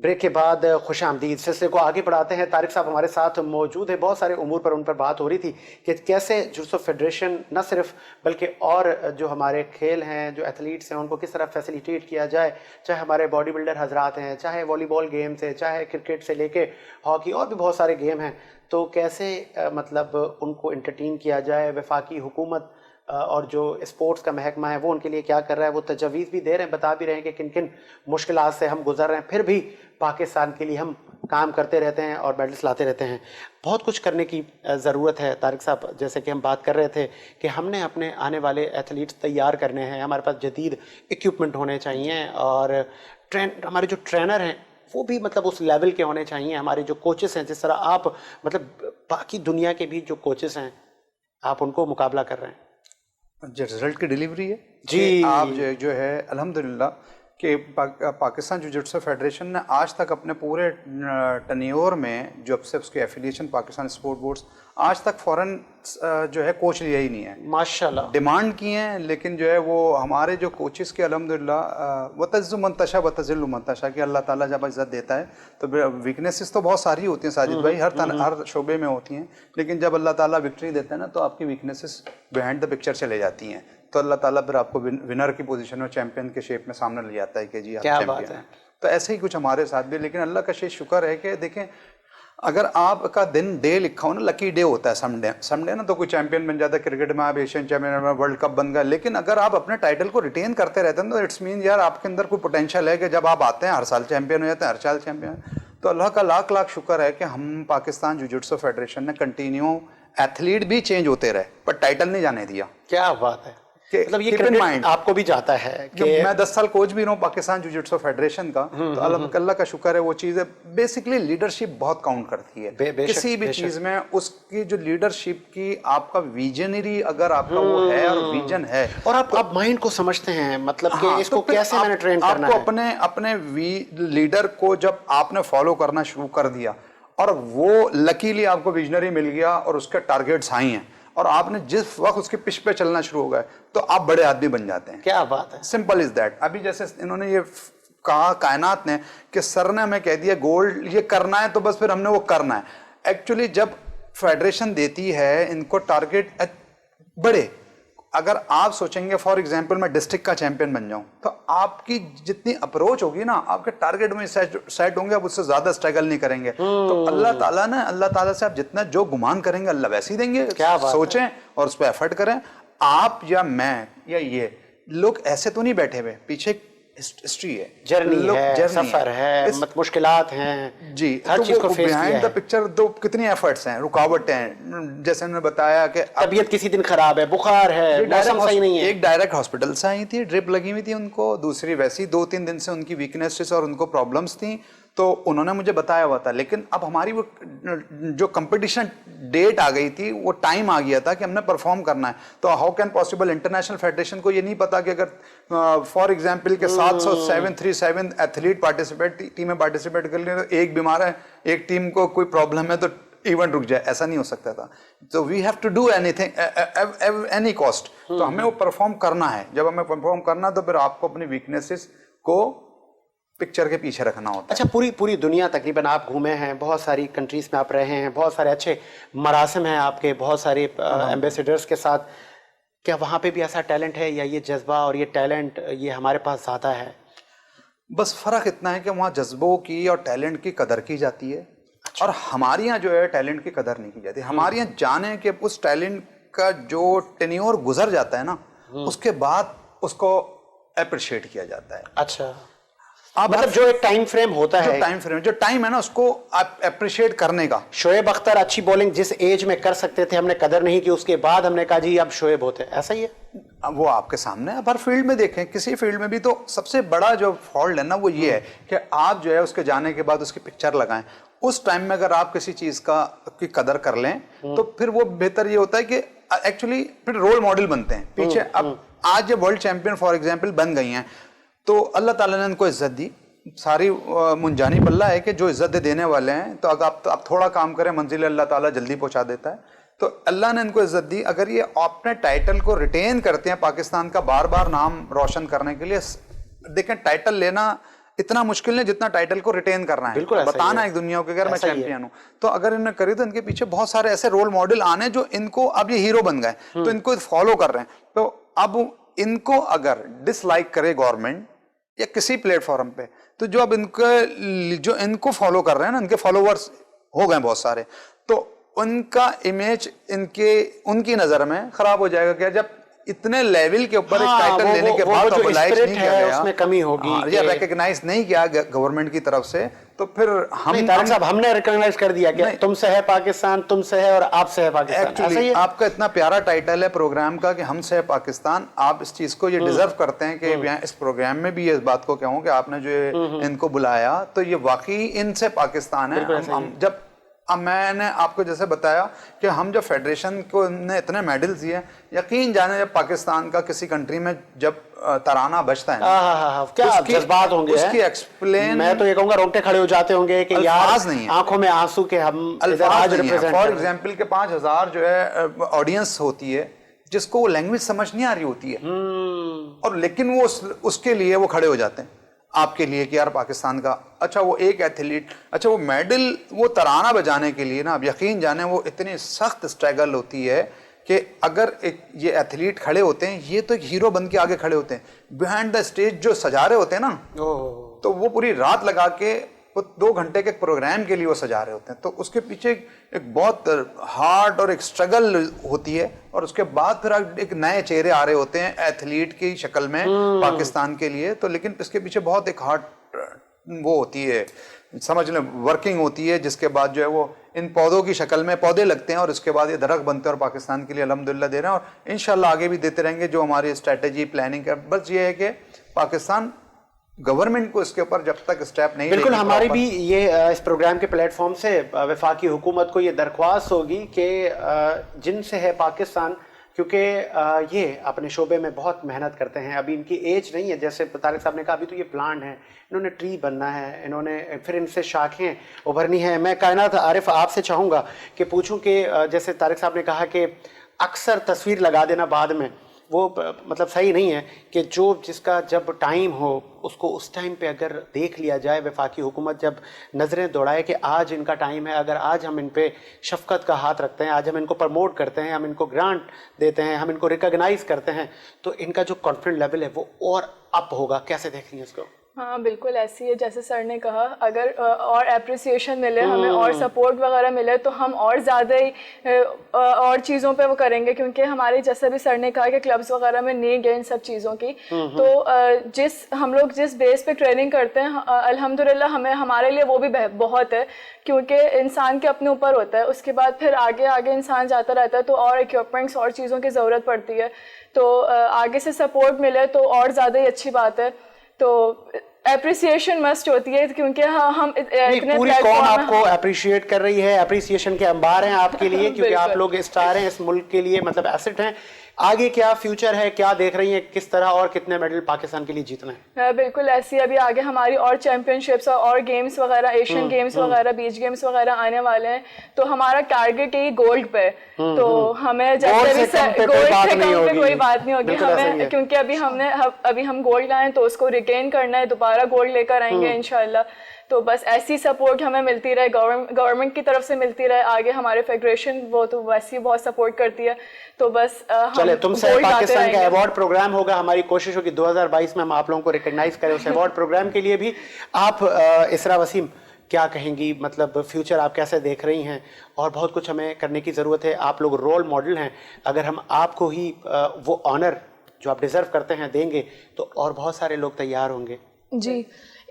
Break کے بعد خوش آمدید سلسلے کو آگے بڑھاتے ہیں. طارق صاحب ہمارے ساتھ موجود ہیں. بہت سارے امور پر ان پر بات ہو رہی تھی کہ کیسے جوڈو فیڈریشن نہ صرف بلکہ اور جو ہمارے کھیل ہیں، جو ایتھلیٹس ہیں، ان کو کس طرح فیسیلیٹیٹ کیا جائے، چاہے ہمارے باڈی بلڈر حضرات ہیں، چاہے والی بال گیمز ہیں، چاہے کرکٹ سے لے کے ہاکی اور بھی بہت سارے گیم ہیں، تو کیسے مطلب ان کو انٹرٹین کیا جائے. وفاقی حکومت اور جو اسپورٹس کا محکمہ ہے وہ ان کے لیے کیا کر رہا ہے، وہ تجاویز بھی دے رہے ہیں، بتا بھی رہے ہیں کہ کن کن مشکلات سے ہم گزر رہے ہیں، پھر بھی پاکستان کے لیے ہم کام کرتے رہتے ہیں اور میڈلس لاتے رہتے ہیں. بہت کچھ کرنے کی ضرورت ہے. طارق صاحب، جیسے کہ ہم بات کر رہے تھے کہ ہم نے اپنے آنے والے ایتھلیٹس تیار کرنے ہیں، ہمارے پاس جدید اکوپمنٹ ہونے چاہیے اور ہمارے جو ٹرینر ہیں وہ بھی مطلب اس لیول کے ہونے چاہیے. ہمارے جو کوچز ہیں، جس طرح آپ مطلب باقی دنیا کے بھی جو کوچز ہیں آپ ان کو مقابلہ کر رہے ہیں. جو رزلٹ کی ڈیلیوری ہے جی، آپ جو ہے الحمدللہ کہ پاکستان جوجٹسو فیڈریشن نے آج تک اپنے پورے ٹنیور میں جب سے اس کی ایفیلیشن پاکستان اسپورٹ بورڈز آج تک فورن جو ہے کوچ لیا ہی نہیں ہے. ماشاءاللہ ڈیمانڈ کی ہیں لیکن جو ہے وہ ہمارے جو کوچز کے الحمدللہ وتعز منتشا وتذل منتشا کہ اللہ تعالیٰ جب عزت دیتا ہے تو ویکنیسز تو بہت ساری ہوتی ہیں ساجد بھائی، ہر شعبے میں ہوتی ہیں، لیکن جب اللہ تعالیٰ وکٹری دیتا ہے نا تو آپ کی ویکنیسز بیہائنڈ دا پکچر چلے جاتی ہیں، تو اللہ تعالیٰ پھر آپ کو ونر کی پوزیشن میں چیمپئن کے شیپ میں سامنے لے جاتا ہے کہ جی آپ چیمپئن ہیں. تو ایسے ہی کچھ ہمارے ساتھ بھی. لیکن اللہ کا شکر ہے کہ دیکھیں اگر آپ کا دن ڈے لکھا ہو نا، لکی ڈے ہوتا ہے سنڈے نا، تو کوئی چیمپئن بن جاتا ہے کرکٹ میں، آپ ایشین چیمپئن میں، ورلڈ کپ بن گیا. لیکن اگر آپ اپنے ٹائٹل کو ریٹین کرتے رہتے ہیں تو اٹس مین یار آپ کے اندر کوئی پوٹینشیل ہے کہ جب آپ آتے ہیں ہر سال چیمپئن ہو جاتے ہیں، ہر سال چیمپئن. تو اللہ کا لاکھ لاکھ شکر ہے کہ ہم پاکستان جوجٹسو فیڈریشن نے کنٹینیو ایتھلیٹ بھی چینج ہوتے رہے پر ٹائٹل نہیں جانے دیا. کیا بات ہے. مطلب یہ کرکٹ آپ کو بھی جاتا ہے کہ میں 10 سال کوچ بھی رہا ہوں پاکستان جوجٹسو فیڈریشن کا، تو اللہ کا شکر ہے وہ چیز ہے. بیسکلی لیڈرشپ بہت کاؤنٹ کرتی ہے کسی بھی چیز میں. اس کی جو لیڈرشپ کی آپ کا ویژنری اگر آپ کا وہ ہے اور ویژن ہے اور آپ مائنڈ کو سمجھتے ہیں، مطلب کہ اس کو کیسے میں نے ٹرین کرنا ہے. آپ کو اپنے لیڈر کو جب آپ نے فالو کرنا شروع کر دیا اور وہ لکیلی آپ کو ویژنری مل گیا اور اس کے ٹارگیٹس آئی ہیں اور آپ نے جس وقت اس کے پچ پہ چلنا شروع ہو گئے تو آپ بڑے آدمی بن جاتے ہیں. کیا بات ہے. Simple is that. ابھی جیسے انہوں نے یہ کہا کائنات نے کہ سر نے ہمیں کہہ دیا گولڈ یہ کرنا ہے تو بس پھر ہم نے وہ کرنا ہے. ایکچولی جب فیڈریشن دیتی ہے ان کو ٹارگیٹ بڑے، اگر آپ سوچیں گے فار ایگزامپل میں ڈسٹرکٹ کا چیمپئن بن جاؤں تو آپ کی جتنی اپروچ ہوگی نا، آپ کے ٹارگیٹ میں سیٹ ہوں گے، آپ اس سے زیادہ اسٹرگل نہیں کریں گے. تو اللہ تعالیٰ سے آپ جتنا جو گمان کریں گے اللہ ویسے ہی دیں گے. سوچیں اور اس پہ ایفرٹ کریں. آپ یا میں یا یہ لوگ ایسے تو نہیں بیٹھے ہوئے، پیچھے ہسٹری ہے، جرنی ہے، سفر ہے، مشکلات ہیں جی، ہر چیز کو فیس کیا ہے. بیہائنڈ دا پکچر تو کتنی ایفرٹس ہیں، رکاوٹیں ہیں. جیسے انہوں نے بتایا کہ طبیعت کسی دن خراب ہے، بخار ہے، موسم صحیح نہیں ہے. ایک ڈائریکٹ ہاسپٹل سے آئی تھی، ڈرپ لگی ہوئی تھی ان کو، دوسری ویسی 2-3 دن سے ان کی ویکنیسز اور ان کو پرابلمس تھیں تو انہوں نے مجھے بتایا ہوا تھا. لیکن اب ہماری وہ جو کمپٹیشن ڈیٹ آ گئی تھی، وہ ٹائم آ گیا تھا کہ ہم نے پرفارم کرنا ہے. تو how can possible international federation کو یہ نہیں پتا کہ اگر فار ایگزامپل کہ 737 ایتھلیٹ پارٹیسپیٹ ٹیمیں پارٹیسپیٹ کر لیں تو ایک بیمار ہے، ایک ٹیم کو کوئی پرابلم ہے تو ایونٹ رک جائے. ایسا نہیں ہو سکتا تھا. تو we have to do anything any cost. تو ہمیں وہ پرفارم کرنا ہے. جب ہمیں پرفارم کرنا تو پھر آپ کو اپنی ویکنیسز کو پکچر کے پیچھے رکھنا ہوتا ہے. اچھا، پوری دنیا تقریباً آپ گھومے ہیں، بہت ساری کنٹریز میں آپ رہے ہیں، بہت سارے اچھے مراسم ہیں آپ کے، بہت سارے ایمبیسیڈرز کے ساتھ. کیا وہاں پہ بھی ایسا ٹیلنٹ ہے یا یہ جذبہ اور یہ ٹیلنٹ یہ ہمارے پاس زیادہ ہے؟ بس فرق اتنا ہے کہ وہاں جذبوں کی اور ٹیلنٹ کی قدر کی جاتی ہے اور ہمارے یہاں جو ہے ٹیلنٹ کی قدر نہیں کی جاتی. ہمارے یہاں جانے کہ اس ٹیلنٹ کا جو ٹینیور گزر جاتا ہے نا، اس کے بعد اس کو اپریشیٹ کیا جاتا ہے. اچھا، مطلب جو ایک ٹائم فریم ہوتا ہے، جو ٹائم ہے نا اس کو اپریشیٹ کرنے کا. شعیب اختر اچھی بولنگ جس ایج میں کر سکتے تھے، ہم نے قدر نہیں کی، اس کے بعد ہم نے کہا جی اب شعیب ہوتے. ایسا ہی ہے. وہ آپ کے سامنے اب ہر فیلڈ میں دیکھیں، کسی فیلڈ میں بھی. تو سب سے بڑا جو فالٹ ہے نا وہ یہ ہے کہ آپ جو ہے اس کے جانے کے بعد اس کی پکچر لگائیں. اس ٹائم میں اگر آپ کسی چیز کی قدر کر لیں تو پھر وہ بہتر یہ ہوتا ہے کہ ایکچولی پھر رول ماڈل بنتے ہیں پیچھے. اب آج یہ ورلڈ چیمپئن فار ایگزامپل بن گئی ہیں تو اللہ تعالیٰ نے ان کو عزت دی. ساری منجانی بلّہ ہے کہ جو عزت دینے والے ہیں تو اگر آپ تھوڑا کام کریں منزل اللہ تعالیٰ جلدی پہنچا دیتا ہے. تو اللہ نے ان کو عزت دی. اگر یہ اپنے ٹائٹل کو ریٹین کرتے ہیں پاکستان کا بار بار نام روشن کرنے کے لیے، دیکھیں ٹائٹل لینا اتنا مشکل نہیں جتنا ٹائٹل کو ریٹین کرنا ہے, بتانا ایک دنیا کو کہ میں چیمپئن ہوں. تو اگر انہوں نے کری تو ان کے پیچھے بہت سارے ایسے رول ماڈل آنے جو ان کو اب یہ ہیرو بن گئے, تو ان کو فالو کر رہے ہیں. تو اب ان کو اگر ڈس لائک کرے گورنمنٹ یا کسی پلیٹ فارم پہ, تو جو اب ان کو فالو کر رہے ہیں نا, ان کے فالوورز ہو گئے بہت سارے, تو ان کا امیج ان کی نظر میں خراب ہو جائے گا. کہ جب اتنے لیول کے اوپر ایک ٹائٹل لینے کے بعد موبلائز نہیں کیا گیا, اس میں کمی ہوگی یا ریکگنائز نہیں کیا گورنمنٹ کی طرف سے, تو پھر ہم نے ریکگنائز کر دیا کہ تم سے ہے پاکستان, تم سے ہے اور آپ سے ہے پاکستان. ایکچولی آپ کا اتنا پیارا ٹائٹل ہے پروگرام کا کہ ہم سے ہے پاکستان, آپ اس چیز کو یہ ڈیزرو کرتے ہیں کہ اس پروگرام میں بھی اس بات کو کہوں کہ آپ نے جو ان کو بلایا تو یہ واقعی ان سے پاکستان ہے. جب اب میں نے آپ کو جیسے بتایا کہ ہم جو فیڈریشن کو نے اتنے میڈل دیے, یقین جانے جب پاکستان کا کسی کنٹری میں جب ترانہ بجتا ہے کیا جذبات ہوں گے, اس کی ایکسپلین, میں تو یہ کہوں گا رونگٹے کھڑے ہو جاتے ہوں گے کہ یار آنکھوں میں آنسو کے ہم الفاظ نہیں ہیں. فار ایگزامپل کہ 5000 جو ہے آڈینس ہوتی ہے جس کو وہ لینگویج سمجھ نہیں آ رہی ہوتی ہے, اور لیکن وہ اس کے لیے وہ کھڑے ہو جاتے ہیں آپ کے لیے کہ یار پاکستان کا اچھا وہ ایک ایتھلیٹ, اچھا وہ میڈل, وہ ترانہ بجانے کے لیے نا اب یقین جانے وہ اتنی سخت اسٹرگل ہوتی ہے کہ اگر یہ ایتھلیٹ کھڑے ہوتے ہیں, یہ تو ایک ہیرو بن کے آگے کھڑے ہوتے ہیں, بیہائنڈ دا اسٹیج جو سجا رہے ہوتے ہیں نا, تو وہ پوری رات لگا کے 2 گھنٹے کے پروگرام کے لیے وہ سجا رہے ہوتے ہیں. تو اس کے پیچھے ایک بہت ہارڈ اور ایک اسٹرگل ہوتی ہے, اور اس کے بعد پھر ایک نئے چہرے آ رہے ہوتے ہیں ایتھلیٹ کی شکل میں پاکستان کے لیے. تو لیکن اس کے پیچھے بہت ایک ہارڈ وہ ہوتی ہے, سمجھ لیں ورکنگ ہوتی ہے, جس کے بعد جو ہے وہ ان پودوں کی شکل میں پودے لگتے ہیں اور اس کے بعد یہ درخت بنتے ہیں, اور پاکستان کے لیے الحمدللہ دے رہے ہیں, اور انشاءاللہ آگے بھی دیتے رہیں گے جو ہماری اسٹریٹجی پلاننگ ہے. بس یہ ہے کہ پاکستان گورنمنٹ کو اس کے اوپر جب تک اسٹیپ نہیں, بالکل ہماری بھی یہ اس پروگرام کے پلیٹ فارم سے وفاقی حکومت کو یہ درخواست ہوگی کہ جن سے ہے پاکستان, کیونکہ یہ اپنے شعبے میں بہت محنت کرتے ہیں, ابھی ان کی ایج نہیں ہے, جیسے طارق صاحب نے کہا ابھی تو یہ پلانٹ ہیں, انہوں نے ٹری بننا ہے, انہوں نے پھر ان سے شاخیں ابھرنی ہیں. میں کائنات عارف آپ سے چاہوں گا کہ پوچھوں کہ جیسے طارق صاحب نے کہا کہ اکثر تصویر لگا دینا بعد میں وہ مطلب صحیح نہیں ہے, کہ جو جس کا جب ٹائم ہو اس کو اس ٹائم پہ اگر دیکھ لیا جائے, وفاقی حکومت جب نظریں دوڑائے کہ آج ان کا ٹائم ہے, اگر آج ہم ان پہ شفقت کا ہاتھ رکھتے ہیں, آج ہم ان کو پروموٹ کرتے ہیں, ہم ان کو گرانٹ دیتے ہیں, ہم ان کو ریکگنائز کرتے ہیں, تو ان کا جو کانفیڈنٹ لیول ہے وہ اور اپ ہوگا. کیسے دیکھ رہی ہیں اس کو؟ ہاں بالکل ایسی ہے جیسے سر نے کہا, اگر اور اپریسیشن ملے ہمیں اور سپورٹ وغیرہ ملے تو ہم اور زیادہ ہی اور چیزوں پہ وہ کریں گے, کیونکہ ہمارے جیسے بھی سر نے کہا کہ کلبز وغیرہ میں نیڈ ہے ان سب چیزوں کی. تو ہم لوگ جس بیس پہ ٹریننگ کرتے ہیں الحمدللہ ہمارے لیے وہ بھی بہت ہے, کیونکہ انسان کے اپنے اوپر ہوتا ہے, اس کے بعد پھر آگے انسان جاتا رہتا ہے, تو اور اکوپمنٹس اور چیزوں کی ضرورت پڑتی ہے. تو آگے سے سپورٹ ملے تو اور زیادہ ہی اچھی بات ہے. تو اپریسیشن مسٹ ہوتی ہے, کیونکہ ہم اتنے پوری قوم آپ کو اپریشیٹ کر رہی ہے, اپریسیشن کے انبار ہیں آپ کے لیے, کیونکہ آپ لوگ اسٹار ہیں اس ملک کے لیے, مطلب ایسٹ ہیں. آگے کیا فیوچر ہے, کیا دیکھ رہی ہیں, کس طرح اور کتنے میڈل پاکستان کے لیے جیتنا ہے؟ بالکل ایسی ابھی آگے ہماری اور چیمپئن شپس اور گیمز وغیرہ, ایشین گیمز وغیرہ, بیچ گیمز وغیرہ آنے والے ہیں. تو ہمارا ٹارگیٹ ہے گولڈ پہ, تو ہمیں جیسے بھی گولڈ سے کم پہ کوئی بات نہیں ہوگی ہمیں, کیونکہ ابھی ہم گولڈ لائیں تو اس کو ریٹین کرنا ہے, دوبارہ گولڈ لے کر آئیں گے انشاءاللہ. تو بس ایسی سپورٹ ہمیں ملتی رہے, گورنمنٹ کی طرف سے ملتی رہے, آگے ہمارے فیڈریشن وہ تو ویسی بہت سپورٹ کرتی ہے. تو بس چلے تم سے پاکستان کا ایوارڈ پروگرام ہوگا, ہماری کوشش ہوگی 2022 میں ہم آپ لوگوں کو ریکگنائز کریں اس ایوارڈ پروگرام کے لیے بھی. آپ اسرا وسیم کیا کہیں گی, مطلب فیوچر آپ کیسے دیکھ رہی ہیں؟ اور بہت کچھ ہمیں کرنے کی ضرورت ہے, آپ لوگ رول ماڈل ہیں, اگر ہم آپ کو ہی وہ آنر جو آپ ڈیزرو کرتے ہیں دیں گے تو اور بہت سارے لوگ تیار ہوں گے. جی,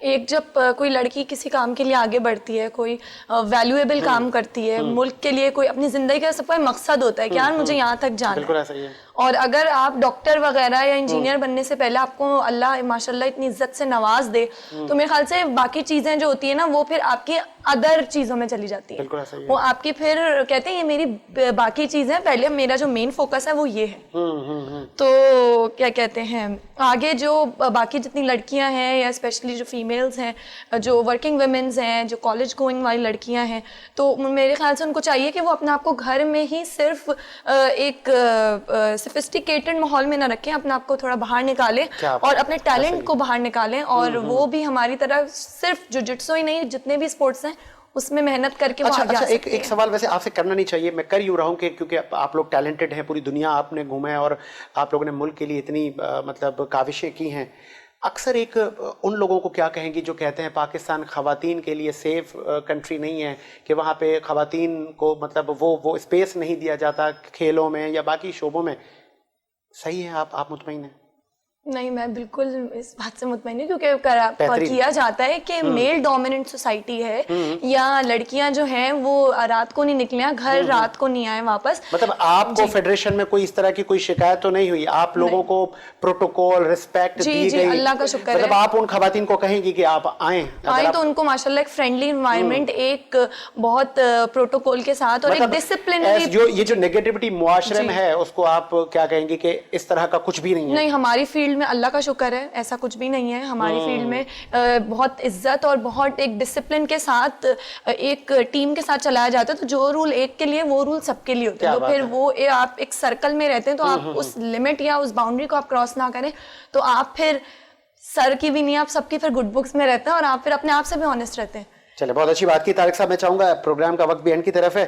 ایک جب کوئی لڑکی کسی کام کے لیے آگے بڑھتی ہے, کوئی ویلیویبل کام کرتی ہے ملک کے لیے, کوئی اپنی زندگی کا سب کا مقصد ہوتا ہے کہ یار مجھے یہاں تک جانا ہے. بالکل ایسا ہی ہے. اور اگر آپ ڈاکٹر وغیرہ یا انجینئر بننے سے پہلے آپ کو اللہ ماشاءاللہ اتنی عزت سے نواز دے, تو میرے خیال سے باقی چیزیں جو ہوتی ہیں نا وہ پھر آپ کی ادر چیزوں میں چلی جاتی ہے. وہ آپ کی پھر کہتے ہیں یہ میری باقی چیزیں, پہلے میرا جو مین فوکس ہے وہ یہ ہے. تو کیا کہتے ہیں آگے جو باقی جتنی لڑکیاں ہیں یا اسپیشلی جو فیمیلز ہیں, جو ورکنگ ویمنز ہیں, جو کالج گوئنگ والی لڑکیاں ہیں, تو میرے خیال سے ان کو چاہیے کہ وہ اپنے آپ کو گھر میں ہی صرف سفسٹیکیٹڈ ماحول میں نہ رکھیں, اپنے آپ کو تھوڑا باہر نکالیں اور اپنے ٹیلنٹ کو باہر نکالیں, اور وہ بھی ہماری طرح صرف جوجٹسو ہی نہیں, جتنے بھی اسپورٹس ہیں اس میں محنت کر کے وہ آگے آ سکتے ہیں. ایک سوال ویسے آپ سے کرنا نہیں چاہیے, میں کر یوں رہا ہوں کہ کیونکہ آپ لوگ ٹیلنٹڈ ہیں, پوری دنیا آپ نے گھوما ہے اور آپ لوگوں نے ملک کے لیے اتنی مطلب کاوشیں کی ہیں. اکثر ایک ان لوگوں کو کیا کہیں گی جو کہتے ہیں پاکستان خواتین کے لیے سیف کنٹری نہیں ہے, کہ وہاں پہ خواتین کو مطلب وہ اسپیس نہیں دیا جاتا کھیلوں میں یا باقی شعبوں میں. صحیح ہے, آپ مطمئن ہیں؟ نہیں, میں بالکل اس بات سے مطمئن ہوں, کیونکہ کیا جاتا ہے کہ میل ڈومیننٹ سوسائٹی ہے, یا لڑکیاں جو ہیں وہ رات کو نہیں نکلیں, گھر رات کو نہیں آئیں واپس. مطلب آپ کو فیڈریشن میں کوئی اس طرح کی کوئی شکایت تو نہیں ہوئی؟ آپ لوگوں کو پروٹوکول رسپیکٹ دی گئی؟ اللہ کا شکر ہے. مطلب آپ ان خواتین کو کہیں گی کہ آپ آئیں تو ان کو ماشاءاللہ ایک فرینڈلی انوائرمنٹ, ایک بہت پروٹوکول کے ساتھ اور ایک ڈسپلنری, یہ جو نیگیٹیوٹی معاشرے میں ہے اس کو آپ کیا کہیں گے کہ اس طرح کا کچھ بھی نہیں ہے؟ نہیں, ہماری فیلڈ میں اللہ کا شکر ہے ایسا کچھ بھی نہیں ہے. ہماری فیلڈ میں بہت عزت اور بہت ایک ڈسپلن کے ساتھ ایک ٹیم کے ساتھ چلایا جاتا ہے. تو جو رول ایک کے لیے وہ رول سب کے لیے ہوتے ہیں. تو پھر وہ آپ ایک سرکل میں رہتے ہیں, تو آپ اس لمٹ یا اس باؤنڈری کو آپ کراس نہ کریں, تو آپ پھر سر کی بھی نہیں, آپ سب کی پھر گڈ بکس میں رہتے ہیں, اور آپ پھر اپنے آپ سے بھی آنیسٹ رہتے ہیں. چلے, بہت اچھی بات کی طارق صاحب. میں چاہوں گا پروگرام کا وقت بھی اینڈ کی طرف ہے,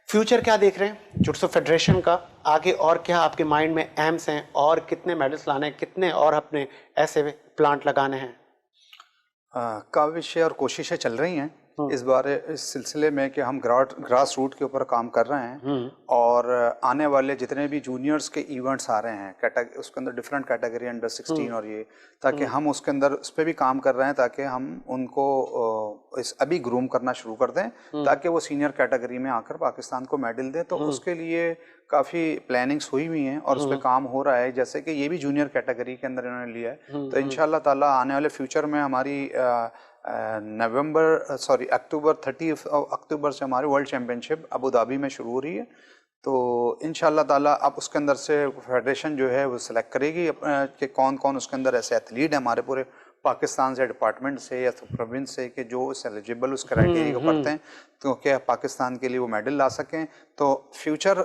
فیوچر کیا دیکھ رہے ہیں جوڈوسو فیڈریشن کا آگے, اور کیا آپ کے مائنڈ میں ایمس ہیں, اور کتنے میڈلز لانے ہیں, کتنے اور اپنے ایسے پلانٹ لگانے ہیں؟ کاوشیں اور کوششیں چل رہی ہیں اس سلسلے میں کہ ہم گراس روٹ کے اوپر کام کر رہے ہیں, اور آنے والے جتنے بھی جونیئرس کے ایونٹس آ رہے ہیں اس کے اندر ڈفرینٹ کیٹیگری انڈر 16 اور یہ, تاکہ ہم اس کے اندر اس پہ بھی کام کر رہے ہیں, تاکہ ہم ان کو ابھی گروم کرنا شروع کر دیں, تاکہ وہ سینئر کیٹیگری میں آ کر پاکستان کو میڈل دیں. تو اس کے لیے کافی پلاننگس ہوئی ہوئی ہیں اور اس پہ کام ہو رہا ہے. جیسے کہ یہ بھی جونیئر کیٹیگری کے اندر انہوں نے لیا ہے, تو انشاءاللہ تعالیٰ آنے والے فیوچر میں ہماری اکتوبر 30 اکتوبر سے ہماری ورلڈ چیمپئن شپ ابو دھابی میں شروع ہو رہی ہے. تو انشاءاللہ تعالیٰ اب اس کے اندر سے فیڈریشن جو ہے وہ سلیکٹ کرے گی کہ کون کون اس کے اندر ایسے ایتھلیٹ ہیں ہمارے پورے پاکستان سے, ڈپارٹمنٹ سے یا پروونس سے, کہ جو اس ایلیجیبل اس کرائٹیریا کو پڑھتے ہیں, تو کہ پاکستان کے لیے وہ میڈل لا سکیں. تو فیوچر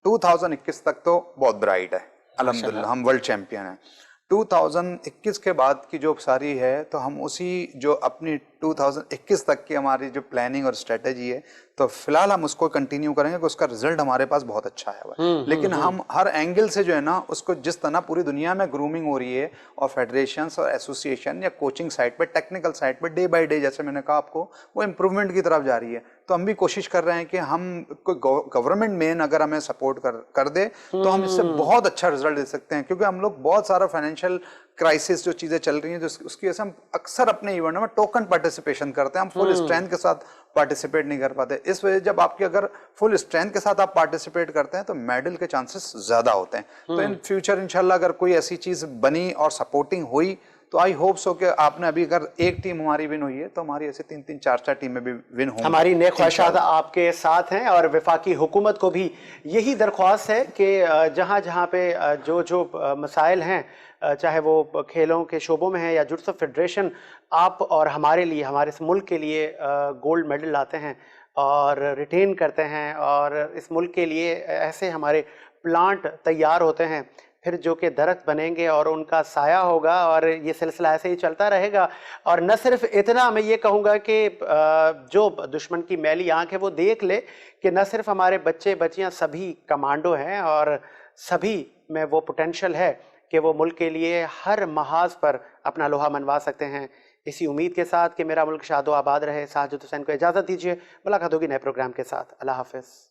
2021 تک تو بہت برائٹ ہے الحمدللہ, ہم ورلڈ چیمپئن ہیں. 2021 کے بعد کی جو ساری ہے, تو ہم اسی جو اپنی 2021 تک کی ہماری جو پلاننگ اور اسٹریٹجی ہے, تو فی الحال ہم اس کو کنٹینیو کریں گے کہ اس کا رزلٹ ہمارے پاس بہت اچھا ہے. لیکن ہم ہر اینگل سے جو ہے نا اس کو, جس طرح پوری دنیا میں گرومنگ ہو رہی ہے اور فیڈریشنس اور ایسوسیشن یا کوچنگ سائٹ پہ, ٹیکنیکل سائٹ پہ ڈے بائی ڈے, جیسے میں نے کہا آپ کو, وہ امپروومنٹ کی طرف جا رہی ہے. تو ہم بھی کوشش کر رہے ہیں کہ ہم کوئی گورنمنٹ مین اگر ہمیں سپورٹ کر دے تو ہم اس سے بہت اچھا رزلٹ دے سکتے ہیں. کیونکہ ہم لوگ بہت سارا فائنینشیل کرائسس جو چیزیں چل رہی ہیں, اس کی وجہ سے ہم اکثر اپنے ایونٹ میں ٹوکن پارٹیسپیشن کرتے ہیں, ہم فل اسٹرینتھ کے ساتھ پارٹیسپیٹ نہیں کر پاتے. اس وجہ جب آپ کی اگر فل اسٹرینتھ کے ساتھ آپ پارٹیسپیٹ کرتے ہیں تو میڈل کے چانسز زیادہ ہوتے ہیں. تو ان فیوچر انشاءاللہ اگر کوئی ایسی چیز بنی اور سپورٹنگ ہوئی, تو آئی ہوپ سو کہ آپ نے ابھی اگر ایک ٹیم ہماری ون ہوئی ہے, تو ہماری ایسے 3-3 4-4 ٹیمیں بھی ون ہوں. ہماری نیک خواہشات آپ کے ساتھ ہیں, اور وفاقی حکومت کو بھی یہی درخواست ہے کہ جہاں جہاں پہ جو مسائل ہیں, چاہے وہ کھیلوں کے شعبوں میں ہیں یا جوڈوسو فیڈریشن, آپ اور ہمارے لیے, ہمارے اس ملک کے لیے گولڈ میڈل لاتے ہیں اور ریٹین کرتے ہیں, اور اس ملک کے لیے ایسے ہمارے پلانٹ تیار ہوتے ہیں پھر جو کہ درخت بنیں گے اور ان کا سایہ ہوگا, اور یہ سلسلہ ایسے ہی چلتا رہے گا. اور نہ صرف اتنا, میں یہ کہوں گا کہ جو دشمن کی میلی آنکھ ہے وہ دیکھ لے کہ نہ صرف ہمارے بچے بچیاں سبھی کمانڈو ہیں, اور سبھی میں وہ پوٹینشل ہے کہ وہ ملک کے لیے ہر محاذ پر اپنا لوہا منوا سکتے ہیں. اسی امید کے ساتھ کہ میرا ملک شاد و آباد رہے, ساجد حسین کو اجازت دیجیے. ملاقات ہوگی نئے پروگرام کے ساتھ. اللہ حافظ.